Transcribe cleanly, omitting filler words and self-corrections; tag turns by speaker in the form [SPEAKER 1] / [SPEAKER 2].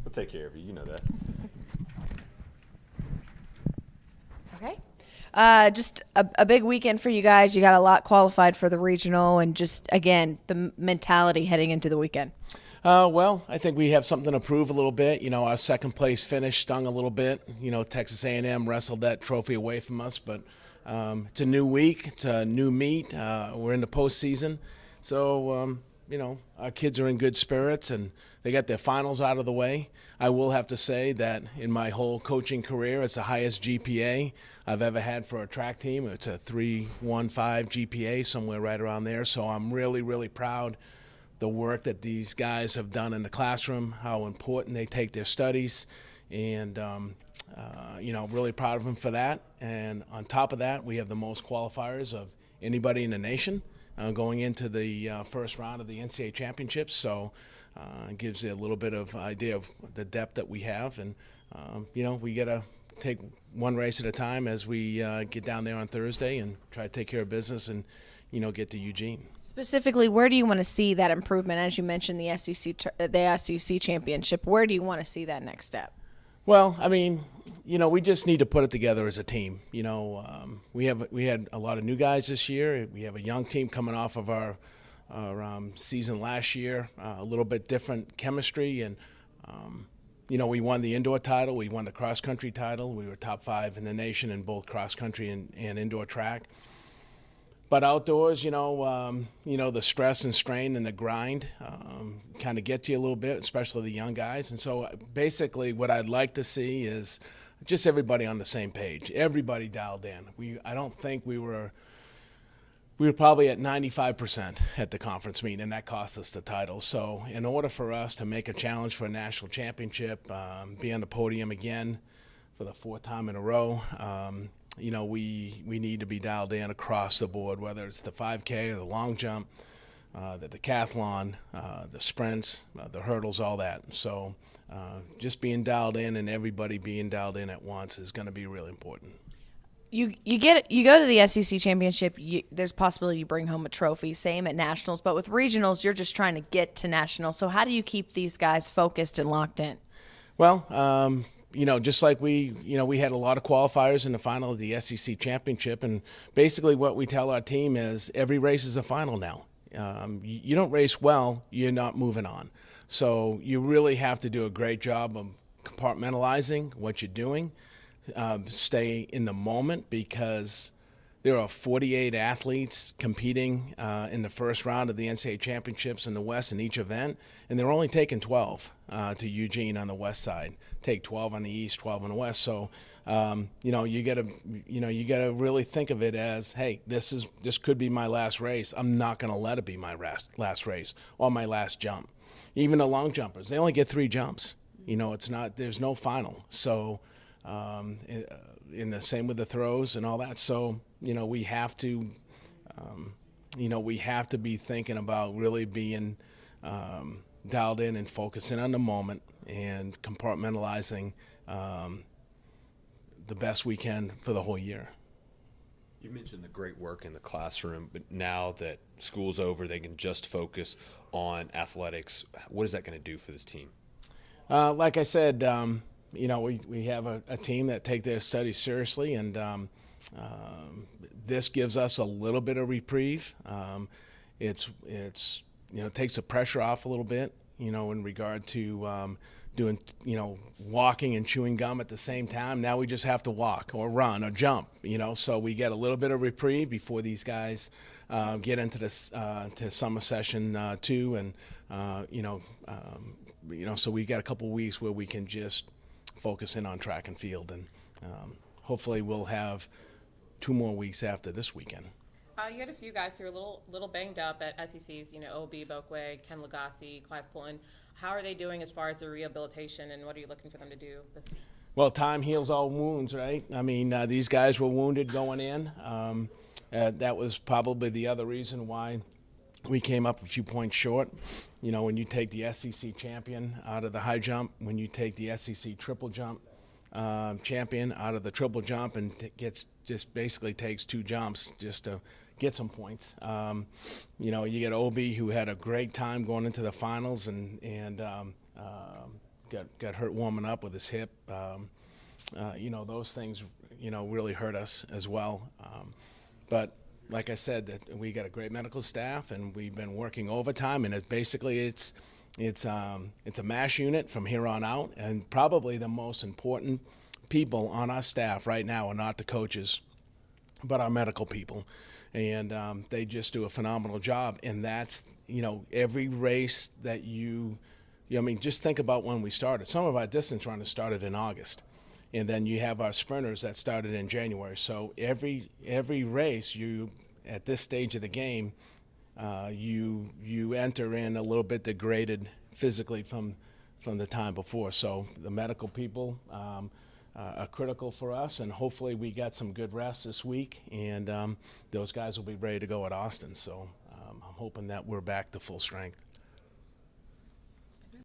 [SPEAKER 1] We'll take care of you. You know that.
[SPEAKER 2] Okay. Just a big weekend for you guys. You got a lot qualified for the regional, and just, again, the mentality heading into the weekend.
[SPEAKER 3] Well, I think we have something to prove a little bit. Our second place finish stung a little bit. Texas A&M wrestled that trophy away from us, but it's a new week. It's a new meet. We're in the postseason. So, our kids are in good spirits, and they got their finals out of the way. I will have to say that in my whole coaching career, it's the highest GPA I've ever had for a track team. It's a 3.15 GPA, somewhere right around there. So I'm really, really proud the work that these guys have done in the classroom, how important they take their studies, and really proud of them for that. And on top of that, we have the most qualifiers of anybody in the nation going into the first round of the NCAA championships. So it gives you a little bit of idea of the depth that we have. And, we got to take one race at a time as we get down there on Thursday and try to take care of business and, get to Eugene.
[SPEAKER 2] Specifically, where do you want to see that improvement? As you mentioned, the SEC championship, where do you want to see that next step?
[SPEAKER 3] Well, we just need to put it together as a team. We had a lot of new guys this year. We have a young team coming off of our season last year, a little bit different chemistry, and we won the indoor title, we won the cross country title. We were top 5 in the nation in both cross country and indoor track. But outdoors, the stress and strain and the grind kind of get to you a little bit, especially the young guys. And so basically what I'd like to see is just everybody on the same page, everybody dialed in. I don't think we were probably at 95% at the conference meet, and that cost us the title. So in order for us to make a challenge for a national championship, be on the podium again for the 4th time in a row, we need to be dialed in across the board, whether it's the 5K or the long jump, the decathlon, the sprints, the hurdles, all that. So just being dialed in and everybody being dialed in at once is going to be really important.
[SPEAKER 2] You go to the SEC championship, there's possibility you bring home a trophy, same at nationals, but with regionals, you're just trying to get to nationals. So how do you keep these guys focused and locked in?
[SPEAKER 3] Well, just like we had a lot of qualifiers in the final of the SEC championship, and basically what we tell our team is every race is a final now. You don't race well, you're not moving on. So you really have to do a great job of compartmentalizing what you're doing, stay in the moment, because there are 48 athletes competing in the first round of the NCAA championships in the West in each event, and they're only taking 12 to Eugene on the West side. Take 12 on the East, 12 on the West. So, you gotta really think of it as, hey, this could be my last race. I'm not gonna let it be my last race or my last jump. Even the long jumpers, they only get 3 jumps. There's no final. So, in the same with the throws and all that. So, we have to be thinking about really being dialed in and focusing on the moment and compartmentalizing the best we can for the whole year.
[SPEAKER 1] You mentioned the great work in the classroom, but now that school's over, they can just focus on athletics. What is that going to do for this team?
[SPEAKER 3] Like I said, we have a team that take their studies seriously, and this gives us a little bit of reprieve. It takes the pressure off a little bit, in regard to doing, walking and chewing gum at the same time. Now we just have to walk or run or jump, so we get a little bit of reprieve before these guys get into this to summer session 2, and so we got a couple weeks where we can just focus in on track and field, and hopefully we'll have 2 more weeks after this weekend.
[SPEAKER 4] You had a few guys who were a little banged up at SECs, O.B. Bokwe, Ken Lagasse, Clive Pullen. How are they doing as far as their rehabilitation, and what are you looking for them to do this week?
[SPEAKER 3] Well, time heals all wounds, right? These guys were wounded going in. That was probably the other reason why we came up a few points short. When you take the SEC champion out of the high jump, when you take the SEC triple jump champion out of the triple jump, and just basically takes 2 jumps just to get some points. You get OB, who had a great time going into the finals, and got hurt warming up with his hip. Those things, really hurt us as well. But like I said, that we got a great medical staff, and we've been working overtime, and it's a MASH unit from here on out, and probably the most important people on our staff right now are not the coaches, but our medical people, and they just do a phenomenal job. And that's, every race that just think about when we started. Some of our distance runners started in August, and then you have our sprinters that started in January. So every race, at this stage of the game, you enter in a little bit degraded physically from the time before. So the medical people are critical for us, and hopefully we got some good rest this week, and those guys will be ready to go at Austin. So I'm hoping that we're back to full strength.